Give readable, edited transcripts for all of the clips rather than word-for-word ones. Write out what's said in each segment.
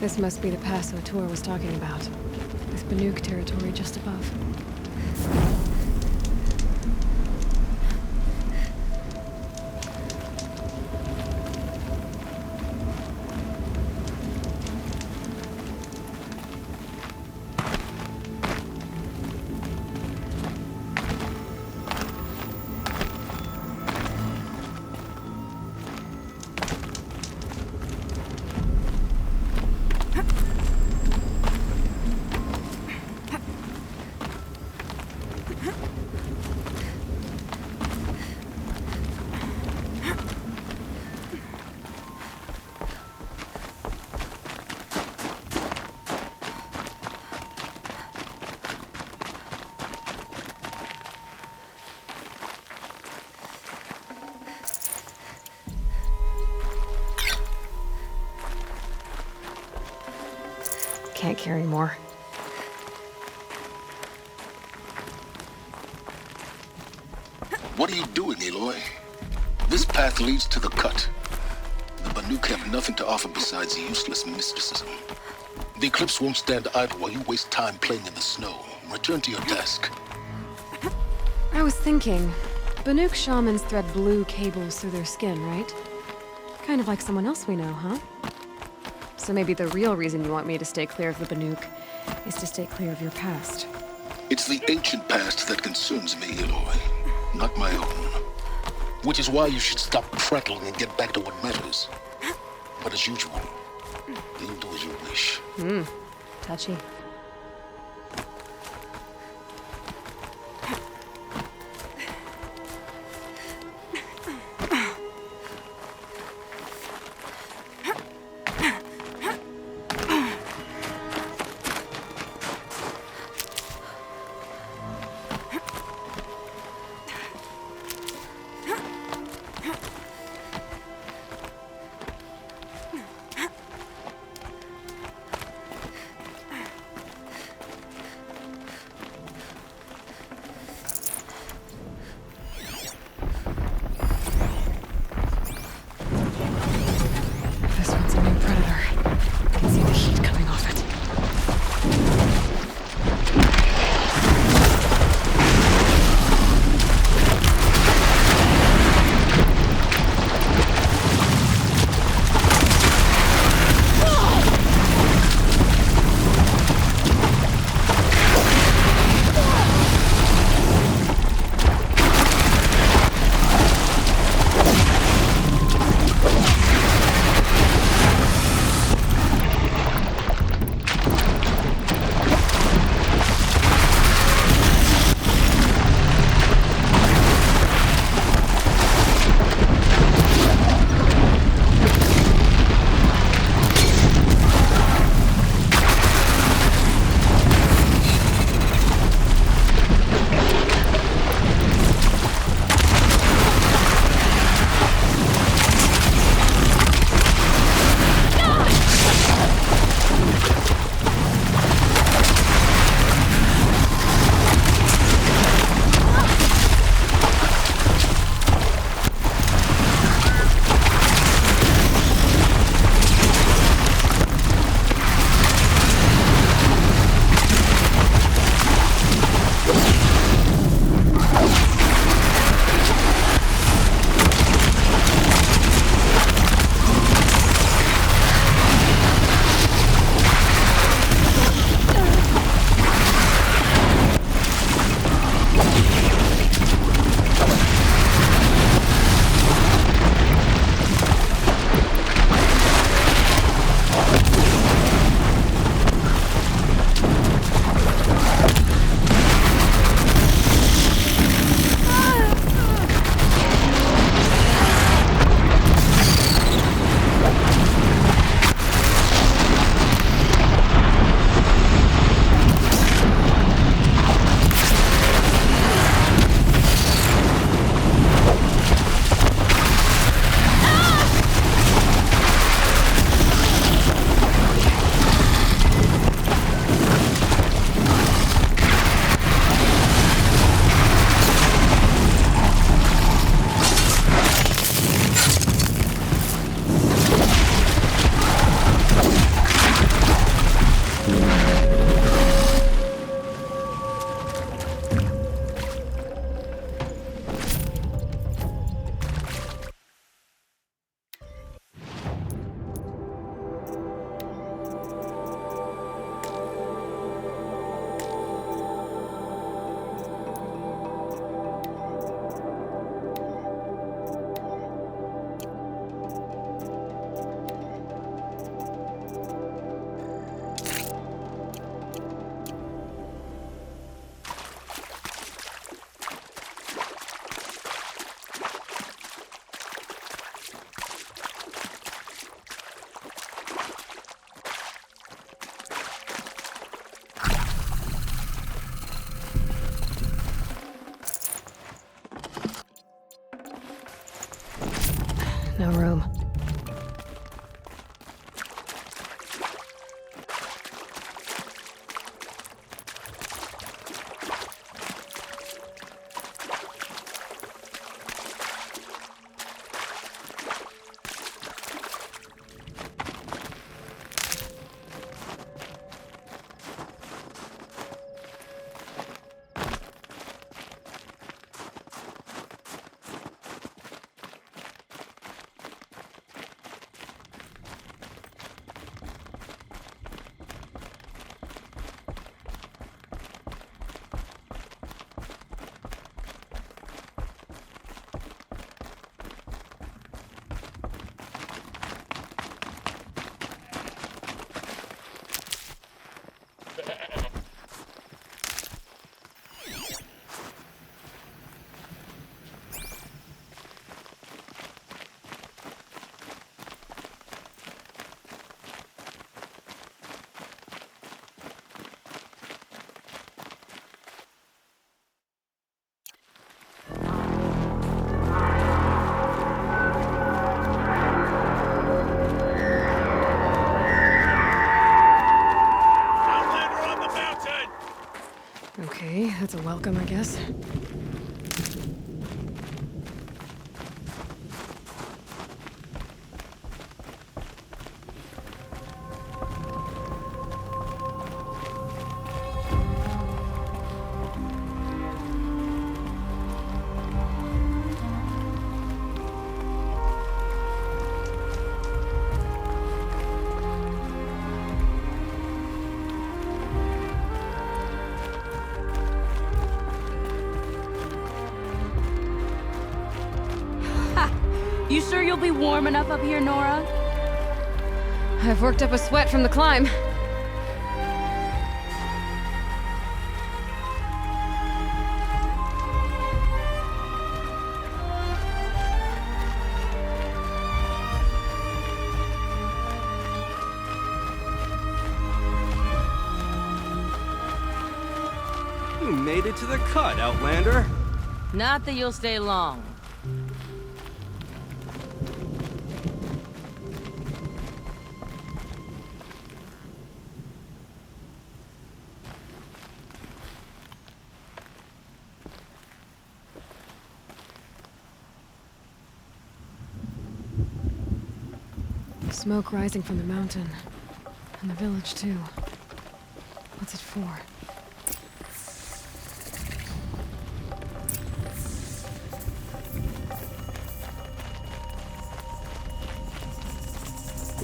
This must be the pass O'Toole was talking about, with Banuk territory just above. Can't carry more. What are you doing, Aloy? This path leads to the cut. The Banuk have nothing to offer besides useless mysticism. The Eclipse won't stand idle while you waste time playing in the snow. Return to your task. I was thinking, Banuk shamans thread blue cables through their skin, right? Kind of like someone else we know, huh? So maybe the real reason you want me to stay clear of the Banuk is to stay clear of your past. It's the ancient past that concerns me, Aloy, not my own. Which is why you should stop prattling and get back to what matters. But as usual, you'll do as you wish. Touchy. No room. Okay, that's a welcome, I guess. You sure you'll be warm enough up here, Nora? I've worked up a sweat from the climb. You made it to the cut, Outlander. Not that you'll stay long. Smoke rising from the mountain. And the village, too. What's it for?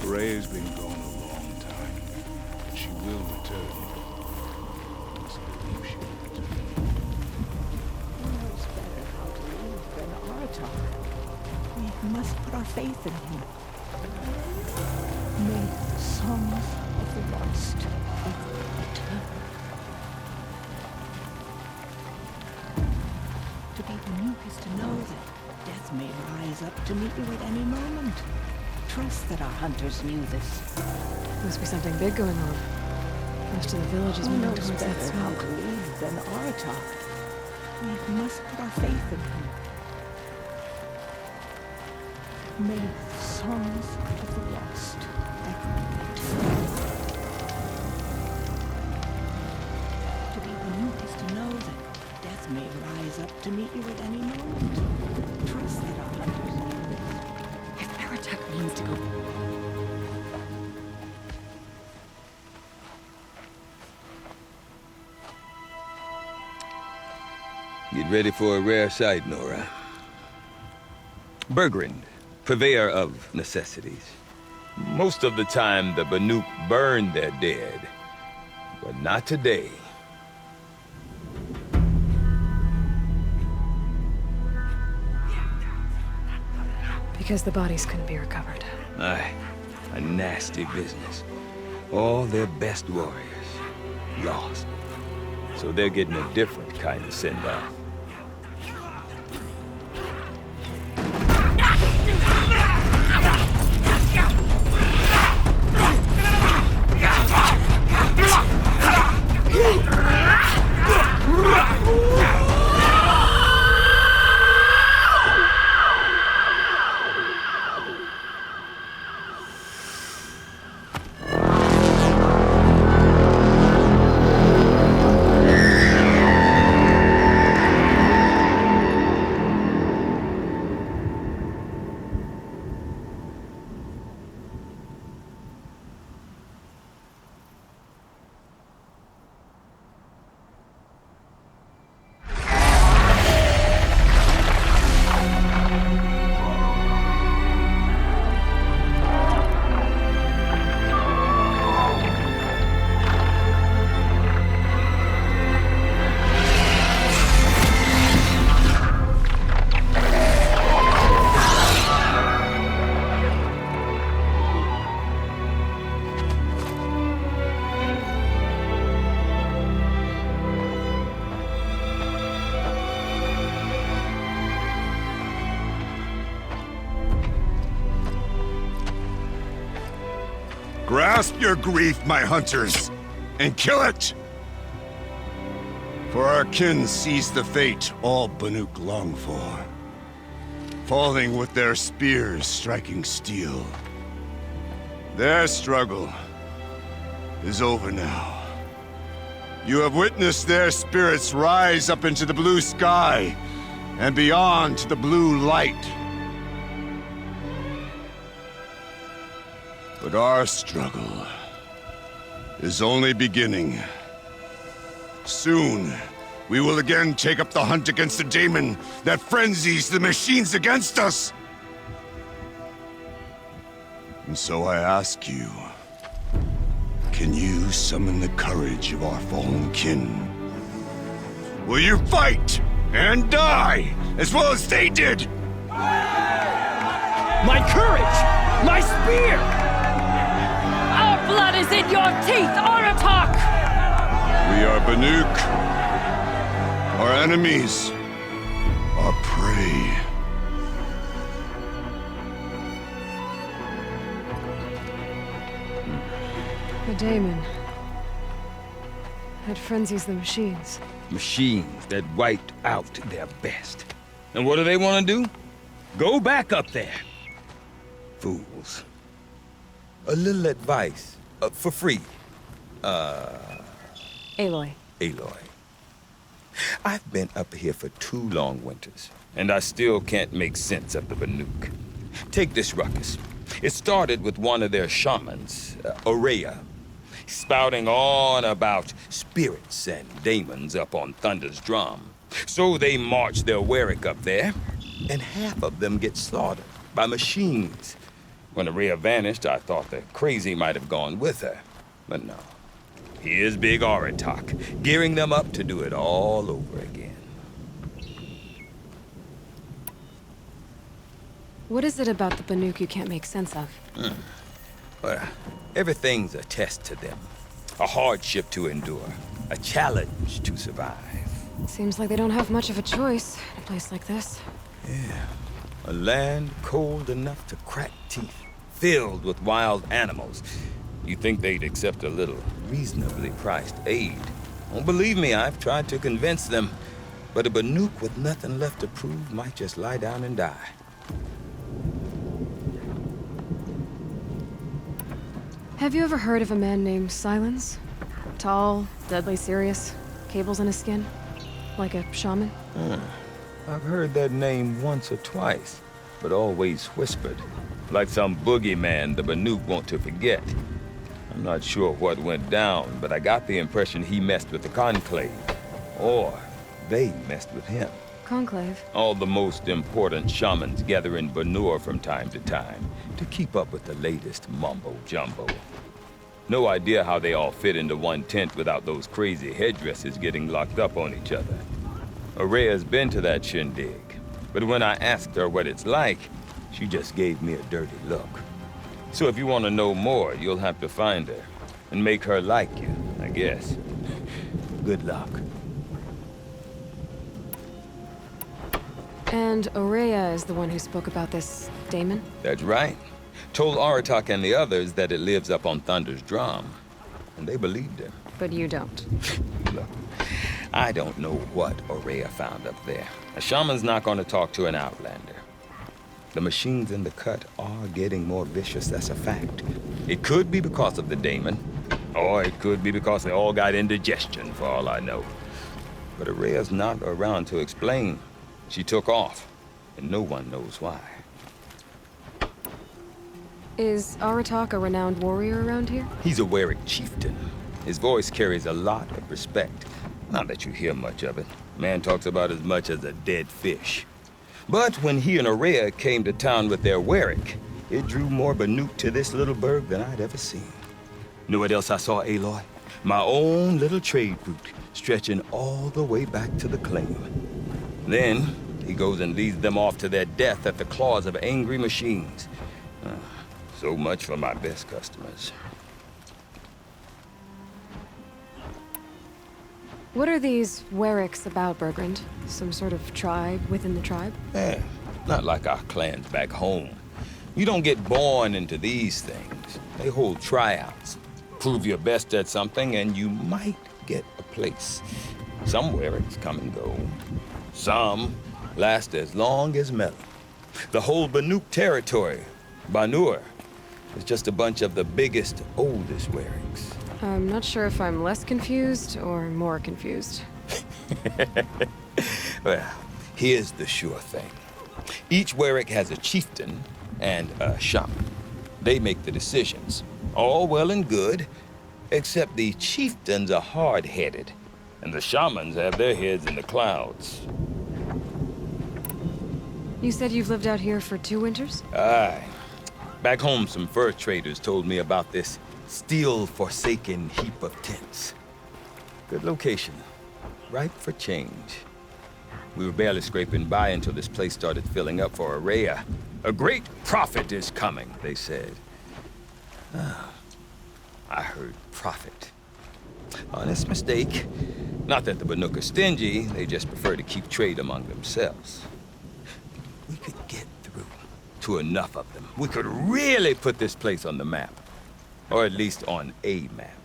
Ray's been gone a long time, but she will return. Must believe she will return. Who knows better how to live than Aratar? We must put our faith in him. May the songs of the lost echo return. To be Banuk is to know that death may rise up to meet you at any moment. Trust that our hunters knew this. Must be something big going on. Most of the village is Who moving knows towards that better how smoke. to live than Aratar? We must put our faith in him. May the songs of the lost echo return. To be Banuk is to know that death may rise up to meet you at any moment. Trust that our hunters knew this. If Aratak means to go... Get ready for a rare sight, Nora. Bergrand, purveyor of necessities. Most of the time, the Banuk burn their dead, but not today. Because the bodies couldn't be recovered. Aye, a nasty business. All their best warriors lost. So they're getting a different kind of send-off. Grasp your grief, my hunters, and kill it! For our kin sees the fate all Banuk long for, falling with their spears striking steel. Their struggle is over now. You have witnessed their spirits rise up into the blue sky and beyond to the blue light. But our struggle is only beginning. Soon, we will again take up the hunt against the daemon that frenzies the machines against us. And so I ask you, can you summon the courage of our fallen kin? Will you fight and die as well as they did? My courage! My spear! Our blood is in your teeth, Aratak! We are Banuk. Our enemies are prey. The daemon. It frenzies the machines. Machines that wiped out their best. And what do they want to do? Go back up there. Fools. A little advice, for free. Aloy. Aloy. I've been up here for 2 long winters, and I still can't make sense of the Banuk. Take this ruckus. It started with one of their shamans, Aurea, spouting on about spirits and daemons up on Thunder's drum. So they march their Warwick up there, and half of them get slaughtered by machines. When Aurea vanished, I thought the crazy might have gone with her, but no. Here's Big Aratak, gearing them up to do it all over again. What is it about the Banuk you can't make sense of? Well, everything's a test to them. A hardship to endure. A challenge to survive. Seems like they don't have much of a choice in a place like this. Yeah. A land cold enough to crack teeth. Filled with wild animals. You'd think they'd accept a little reasonably priced aid. Don't believe me, I've tried to convince them. But a Banuk with nothing left to prove might just lie down and die. Have you ever heard of a man named Silence? Tall, deadly serious, cables in his skin? Like a shaman? I've heard that name once or twice, but always whispered. Like some boogeyman the Banuk want to forget. I'm not sure what went down, but I got the impression he messed with the Conclave. Or they messed with him. Conclave? All the most important shamans gather in Banur from time to time to keep up with the latest mumbo-jumbo. No idea how they all fit into one tent without those crazy headdresses getting locked up on each other. Aurea's been to that shindig, but when I asked her what it's like, she just gave me a dirty look. So if you want to know more, you'll have to find her and make her like you, I guess. Good luck. And Aurea is the one who spoke about this daemon? That's right. Told Aratak and the others that it lives up on Thunder's drum. And they believed him. But you don't. Look, I don't know what Aurea found up there. A shaman's not going to talk to an outlander. The machines in the cut are getting more vicious, that's a fact. It could be because of the daemon, or it could be because they all got indigestion, for all I know. But Aurea's not around to explain. She took off, and no one knows why. Is Aratak a renowned warrior around here? He's a Warwick chieftain. His voice carries a lot of respect. Not that you hear much of it. Man talks about as much as a dead fish. But when he and Aurea came to town with their Warwick, it drew more Banuk to this little burg than I'd ever seen. Know what else I saw, Aloy? My own little trade route, stretching all the way back to the claim. Then, he goes and leads them off to their death at the claws of angry machines. So much for my best customers. What are these Warwicks about, Bergrand? Some sort of tribe within the tribe? Not like our clans back home. You don't get born into these things. They hold tryouts. Prove your best at something, and you might get a place. Some Wericks come and go. Some last as long as metal. The whole Banuk territory, Banur, is just a bunch of the biggest, oldest Wericks. I'm not sure if I'm less confused or more confused. Well, here's the sure thing. Each Werick has a chieftain and a shaman. They make the decisions. All well and good, except the chieftains are hard-headed, and the shamans have their heads in the clouds. You said you've lived out here for 2 winters? Aye. Back home, some fur traders told me about this steel-forsaken heap of tents. Good location. Ripe for change. We were barely scraping by until this place started filling up for Araya. A great prophet is coming, they said. I heard prophet. Honest mistake. Not that the Banuk are stingy, they just prefer to keep trade among themselves. We could get through to enough of them. We could really put this place on the map. Or at least on a map.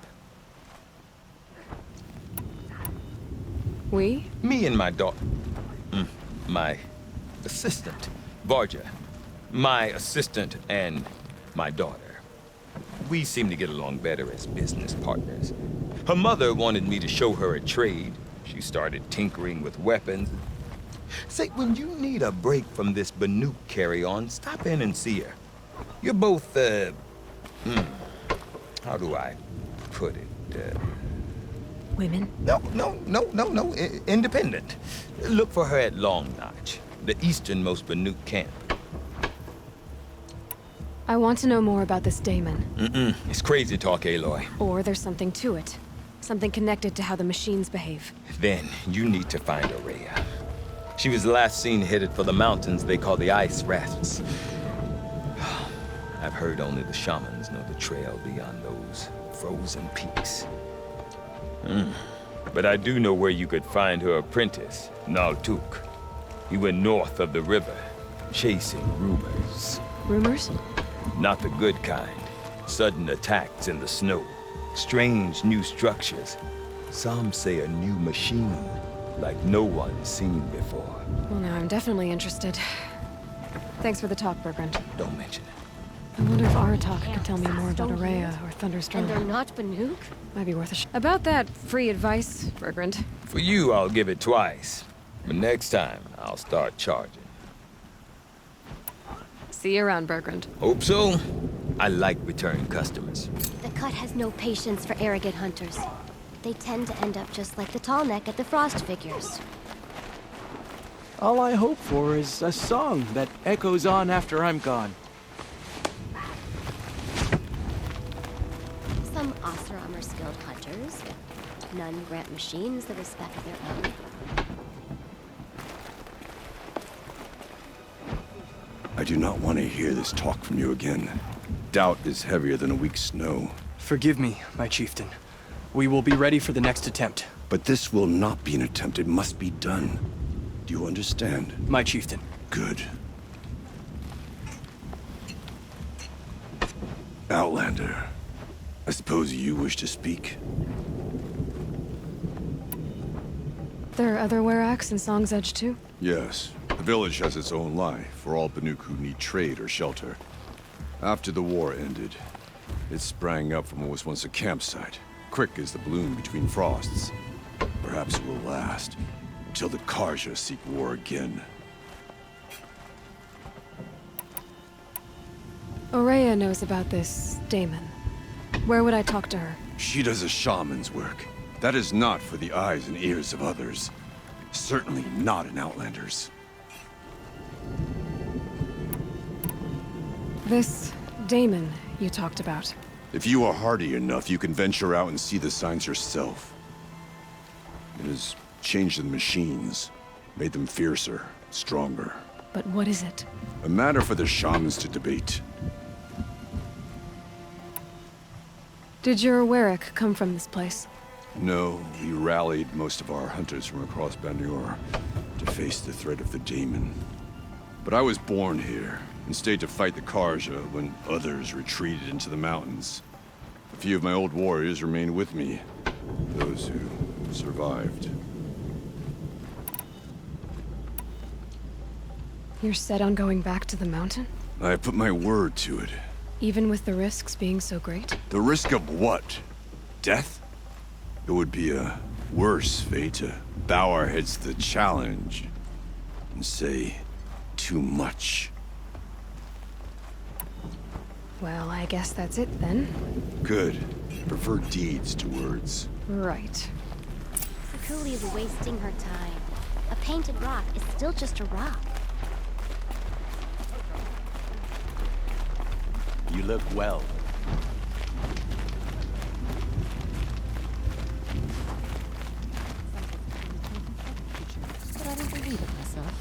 We? Me and my daughter. My assistant, Varja. My assistant and my daughter. We seem to get along better as business partners. Her mother wanted me to show her a trade. She started tinkering with weapons. Say, when you need a break from this Banuk carry-on, stop in and see her. You're both, how do I put it? Women? No, independent. Look for her at Long Notch, the easternmost Banuk camp. I want to know more about this daemon. It's crazy talk, Aloy. Or there's something to it. Something connected to how the machines behave. Then you need to find Araya. She was last seen headed for the mountains they call the Ice Rasps. I've heard only the shamans know the trail beyond those frozen peaks. But I do know where you could find her apprentice, Naltuk. He went north of the river, chasing rumors. Rumors? Not the good kind. Sudden attacks in the snow. Strange new structures. Some say a new machine, like no one's seen before. Well, now I'm definitely interested. Thanks for the talk, Bergrand. Don't mention it. I wonder if Aratak could tell me more about Araya or Thunderstone. And they're not Banuk? Might be worth a shot. About that free advice, Bergrand. For you, I'll give it twice. But next time, I'll start charging. See you around, Bergrand. Hope so. I like return customers. The Cut has no patience for arrogant hunters. They tend to end up just like the Tallneck at the Frost figures. All I hope for is a song that echoes on after I'm gone. Some Oseram are skilled hunters. None grant machines the respect of their own. I do not want to hear this talk from you again. Doubt is heavier than a week's snow. Forgive me, my chieftain. We will be ready for the next attempt. But this will not be an attempt. It must be done. Do you understand? My chieftain. Good. Outlander, I suppose you wish to speak? There are other Weraks in Song's Edge, too? Yes. The village has its own life for all Banuk who need trade or shelter. After the war ended, it sprang up from what was once a campsite, quick as the bloom between frosts. Perhaps it will last, until the Karja seek war again. Araya knows about this daemon. Where would I talk to her? She does a shaman's work. That is not for the eyes and ears of others. Certainly not an Outlander's. This daemon you talked about. If you are hardy enough, you can venture out and see the signs yourself. It has changed the machines, made them fiercer, stronger. But what is it? A matter for the shamans to debate. Did your Werik come from this place? No, we rallied most of our hunters from across Banur to face the threat of the daemon. But I was born here and stayed to fight the Karja when others retreated into the mountains. A few of my old warriors remain with me. Those who survived. You're set on going back to the mountain? I put my word to it. Even with the risks being so great? The risk of what? Death? It would be a worse fate to bow our heads to the challenge and say too much. Well, I guess that's it then. Good. Prefer deeds to words. Right. Sakuli's wasting her time. A painted rock is still just a rock. You look well. But I don't believe it myself.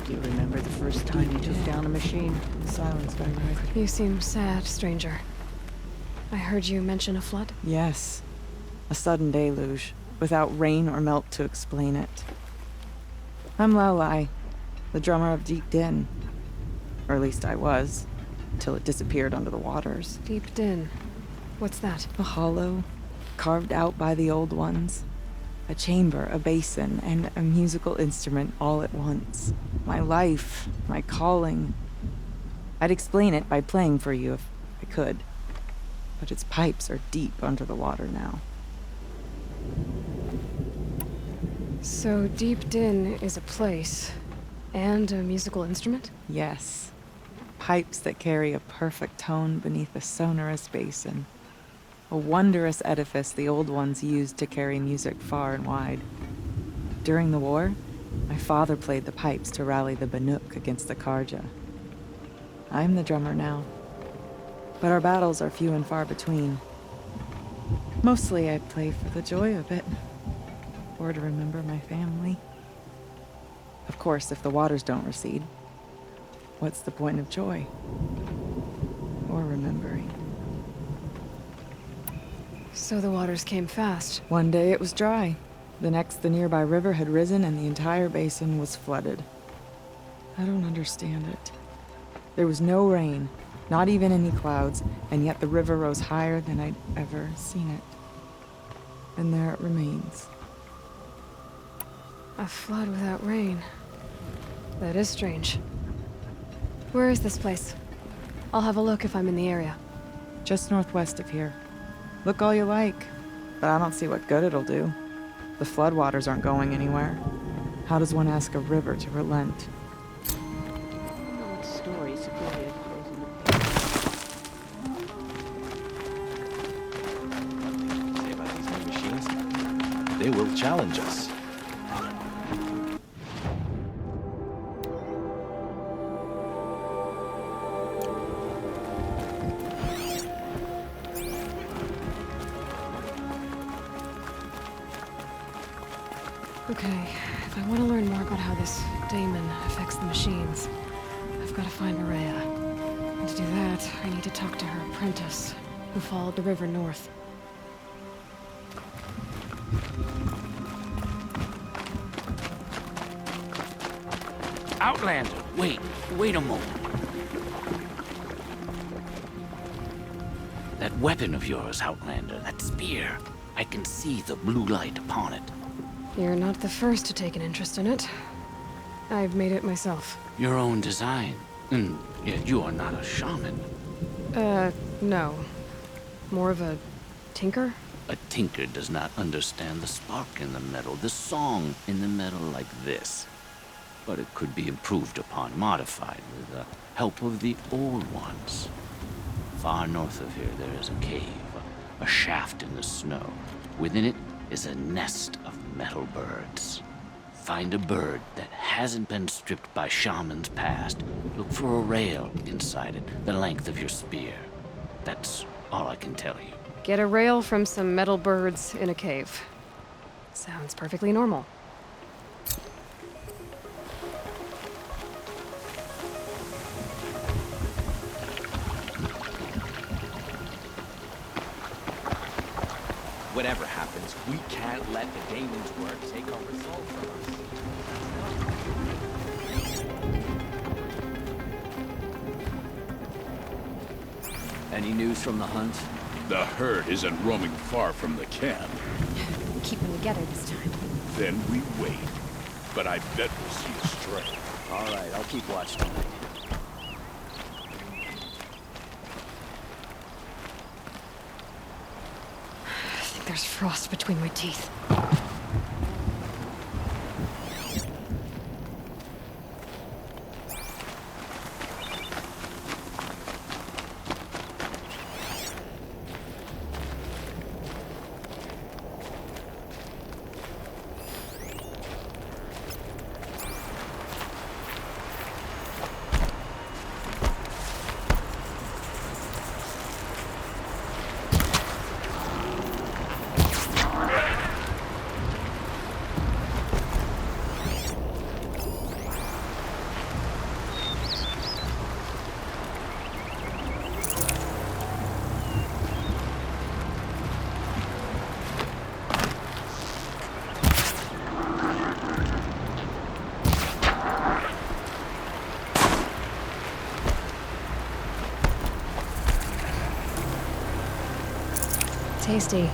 Do you remember the first time you took down a machine? Silence by right. You seem sad, stranger. I heard you mention a flood? Yes. A sudden deluge, without rain or melt to explain it. I'm Lelai, the drummer of Deep Din. Or at least I was, till it disappeared under the waters. Deep Din. What's that? A hollow, carved out by the old ones. A chamber, a basin, and a musical instrument all at once. My life, my calling. I'd explain it by playing for you if I could. But its pipes are deep under the water now. So Deep Din is a place, and a musical instrument? Yes. Pipes that carry a perfect tone beneath a sonorous basin. A wondrous edifice the old ones used to carry music far and wide. During the war, my father played the pipes to rally the Banuk against the Karja. I'm the drummer now, but our battles are few and far between. Mostly I play for the joy of it, or to remember my family. Of course, if the waters don't recede, what's the point of joy? Or remembering? So the waters came fast. One day it was dry. The next, the nearby river had risen and the entire basin was flooded. I don't understand it. There was no rain, not even any clouds, and yet the river rose higher than I'd ever seen it. And there it remains. A flood without rain. That is strange. Where is this place? I'll have a look if I'm in the area. Just northwest of here. Look all you like, but I don't see what good it'll do. The floodwaters aren't going anywhere. How does one ask a river to relent? I don't know what story Sakulia throws in the Say about these new machines? They will challenge us. Okay, if I want to learn more about how this daemon affects the machines, I've got to find Maria. And to do that, I need to talk to her apprentice, who followed the river north. Outlander, wait a moment. weapon of yours, Outlander, that spear. I can see the blue light upon it. You're not the first to take an interest in it. I've made it myself. Your own design. And yet you are not a shaman. No. More of a tinker? A tinker does not understand the spark in the metal, the song in the metal like this. But it could be improved upon, modified with the help of the old ones. Far north of here there is a cave, a shaft in the snow. Within it is a nest of metal birds. Find a bird that hasn't been stripped by shamans past. Look for a rail inside it, the length of your spear. That's all I can tell you. Get a rail from some metal birds in a cave. Sounds perfectly normal. Whatever happens, we can't let the Damon's work take our resolve from us. Any news from the hunt? The herd isn't roaming far from the camp. We keep them together this time. Then we wait. But I bet we'll see a stray. All right, I'll keep watch tonight. I think there's frost between my teeth. Tasty.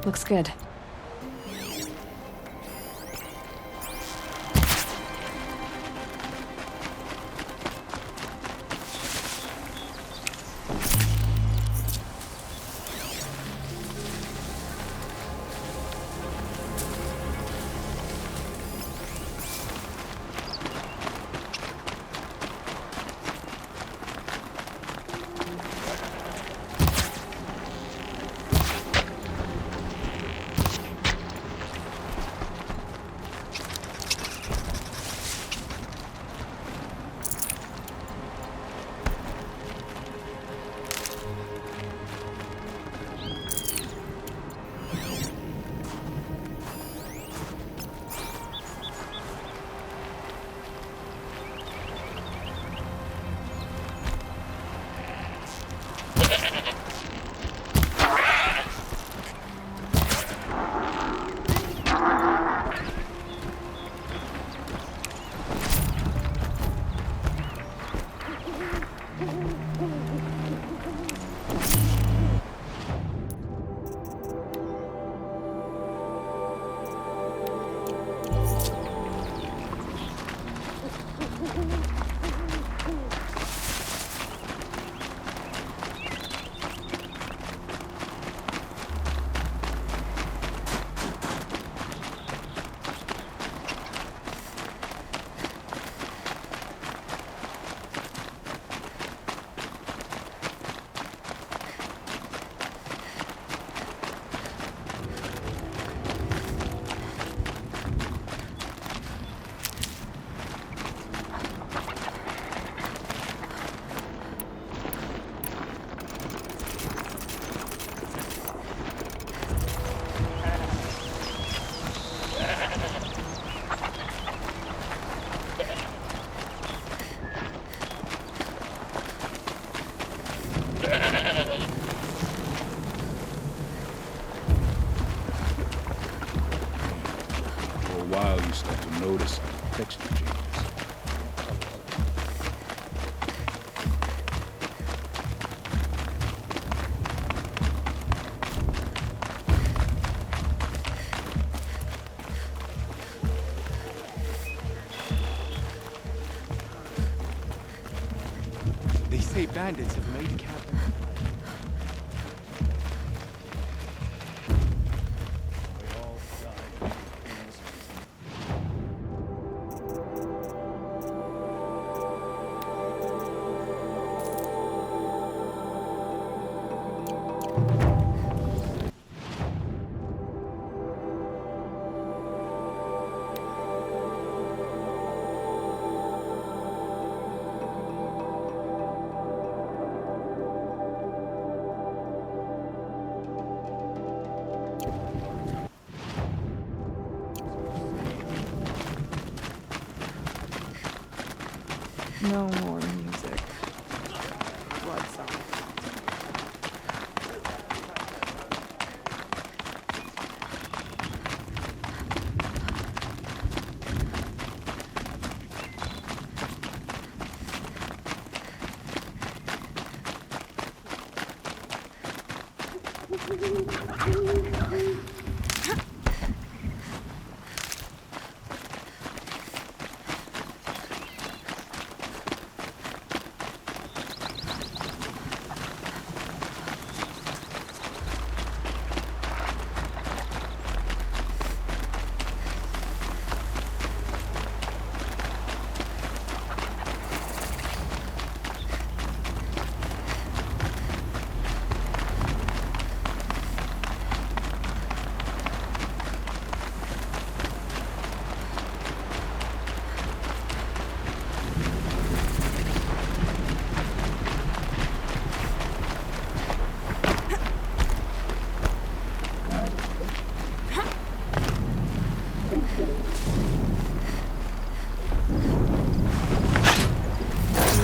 Looks good. You start to notice texture changes. They say bandits have made Captain. No more music. Blood song.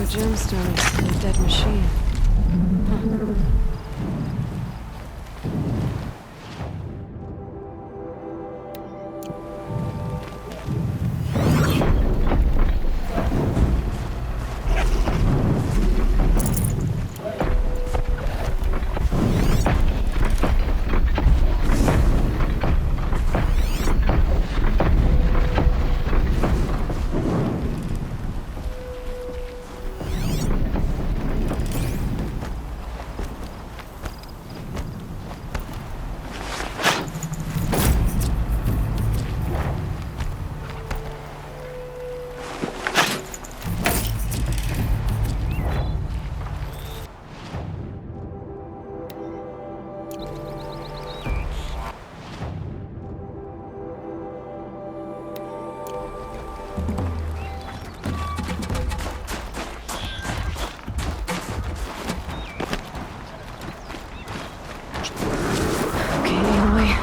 Gemstones in a dead machine. Huh.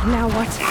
Now what?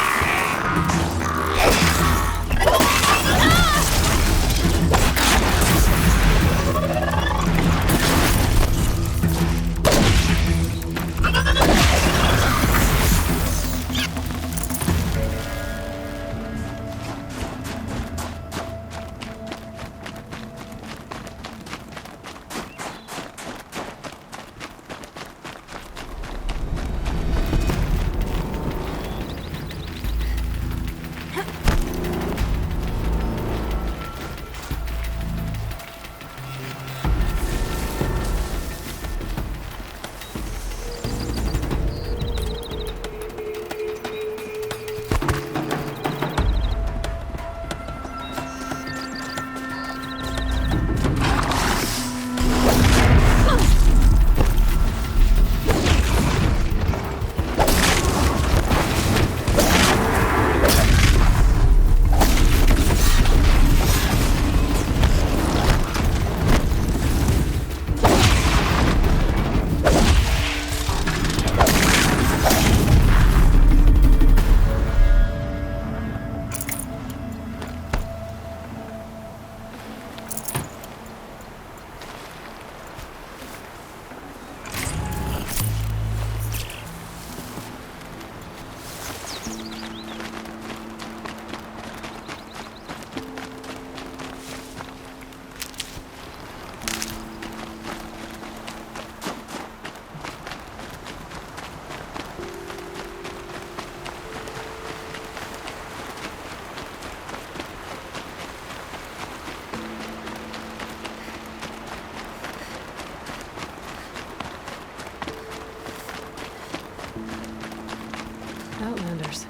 Outlanders.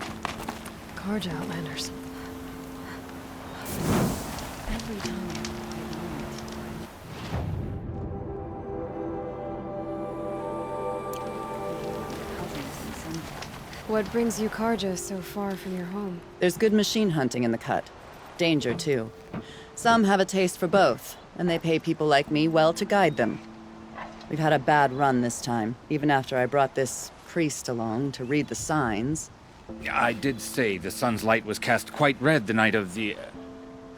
Karja Outlanders. Every time What brings you Karja so far from your home? There's good machine hunting in the cut. Danger, too. Some have a taste for both, and they pay people like me well to guide them. We've had a bad run this time, even after I brought this priest along to read the signs. I did say the sun's light was cast quite red the night of the...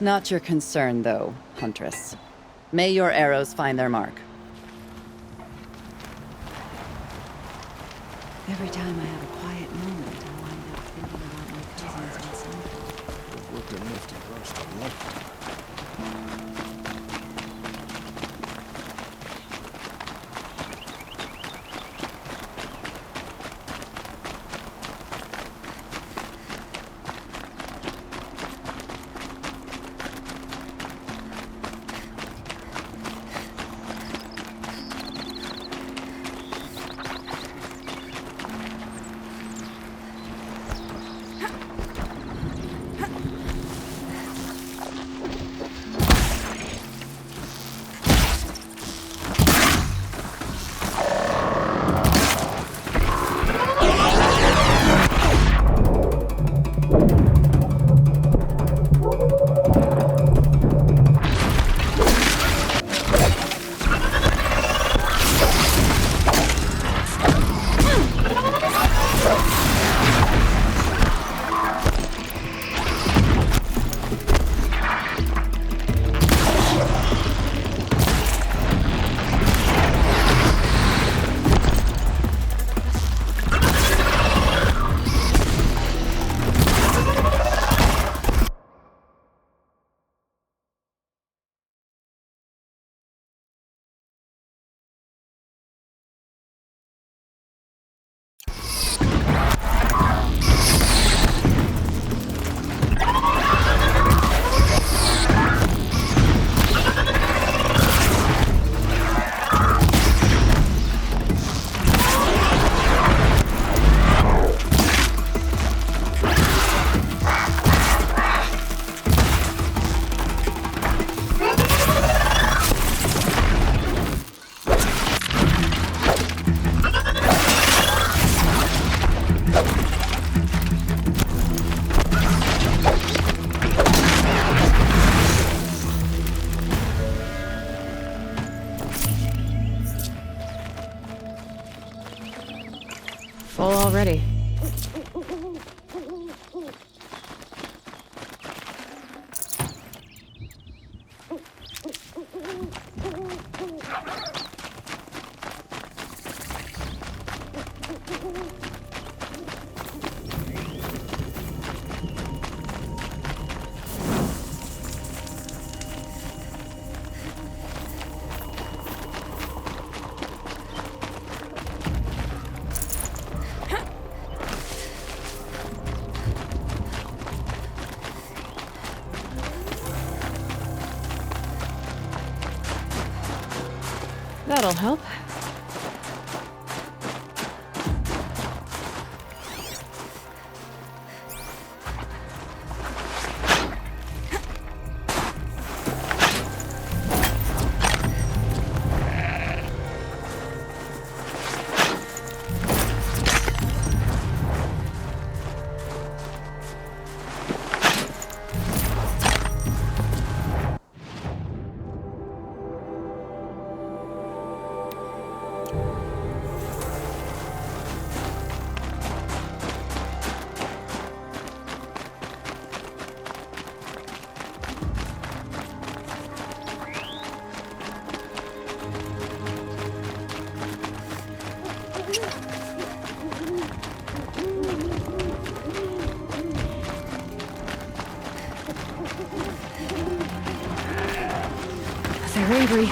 Not your concern, though, Huntress. May your arrows find their mark. Every time I have a quiet moment, I wind up thinking about my cousins and Santa. We've worked enough to last a lifetime. Full already. That'll help. They're angry.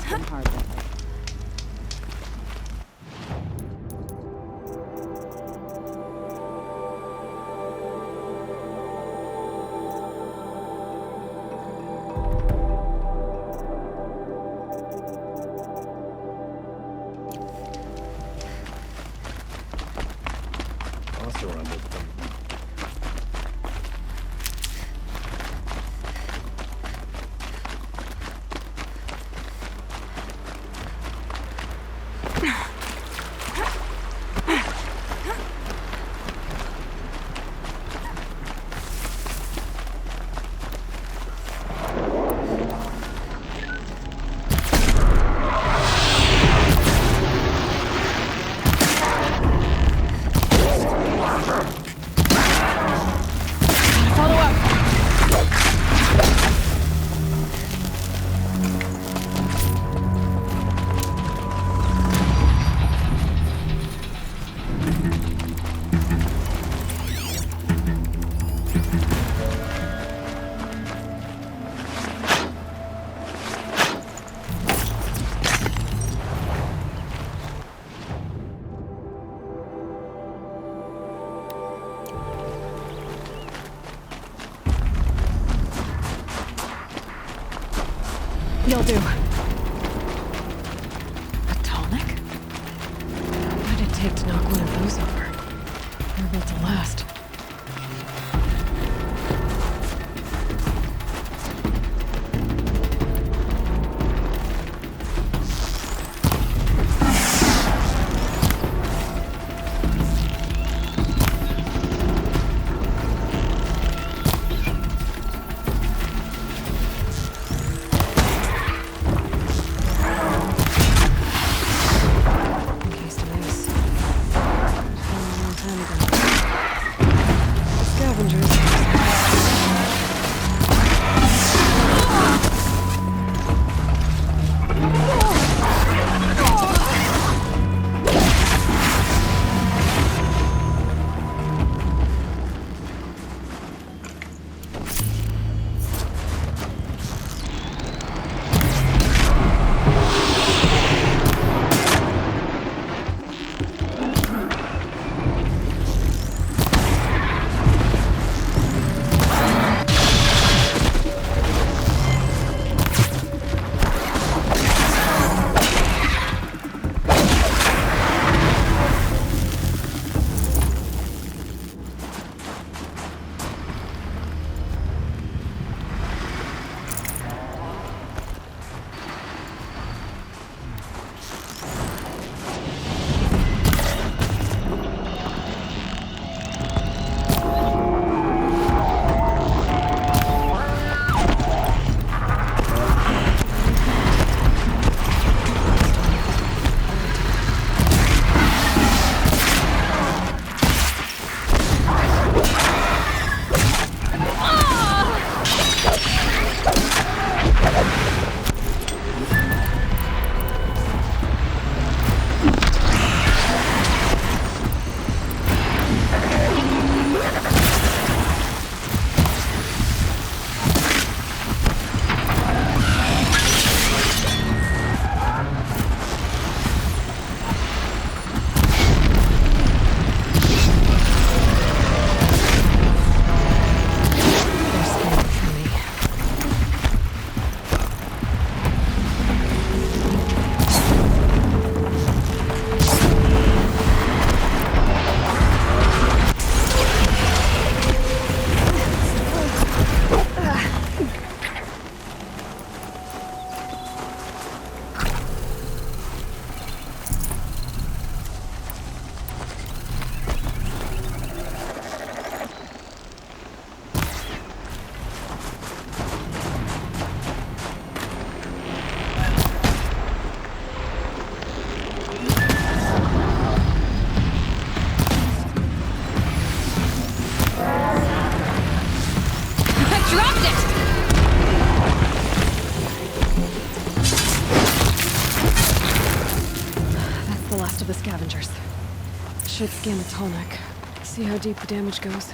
It's been hard that way. You'll do. A tonic? What did it take to knock one of those over? They're built to last. of the scavengers. Should scan the tall neck. See how deep the damage goes.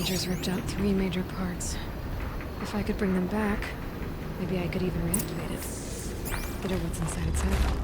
Danger's ripped out 3 major parts. If I could bring them back, maybe I could even reactivate it. Get over what's inside its head.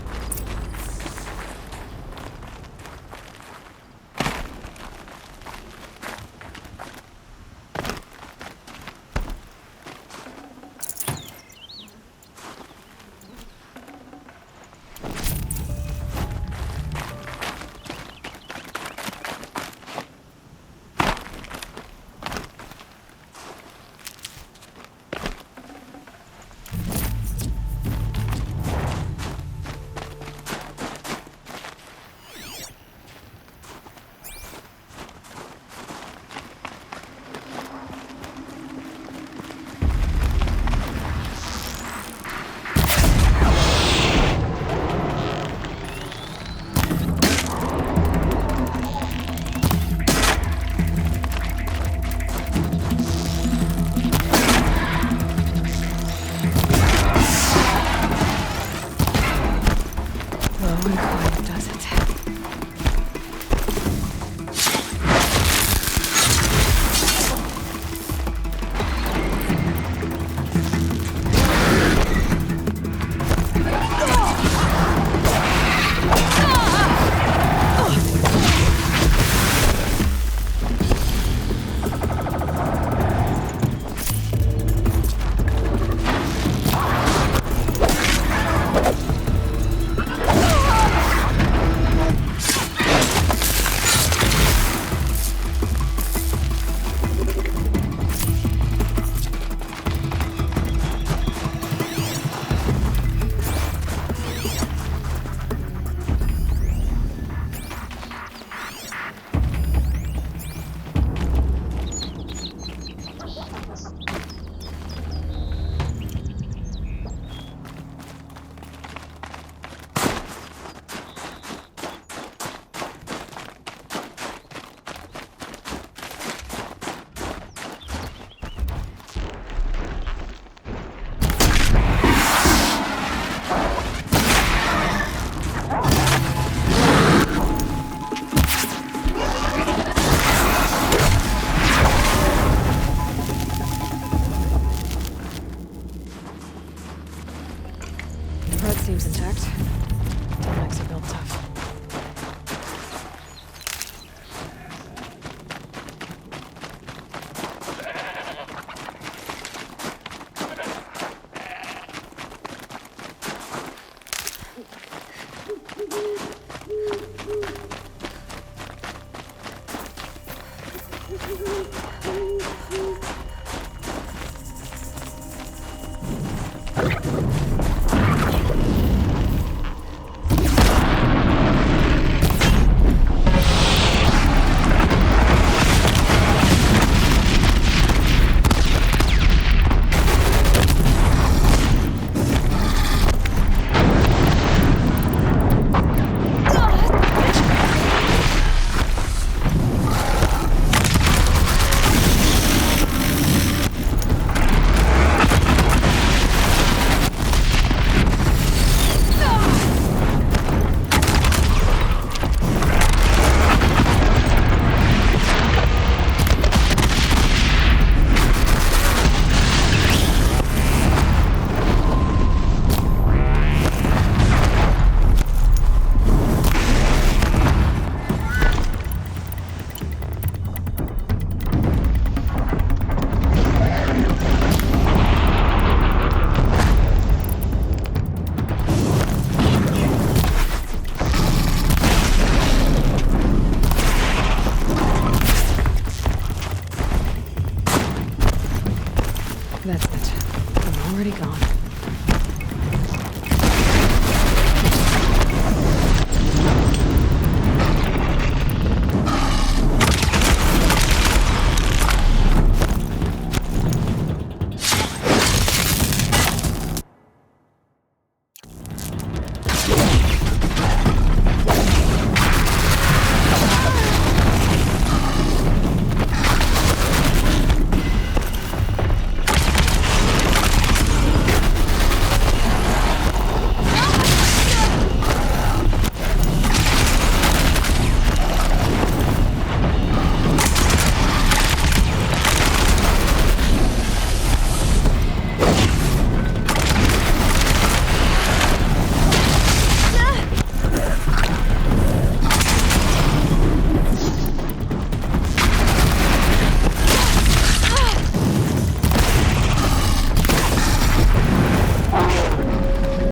Seems intact. Tallnecks are built tough.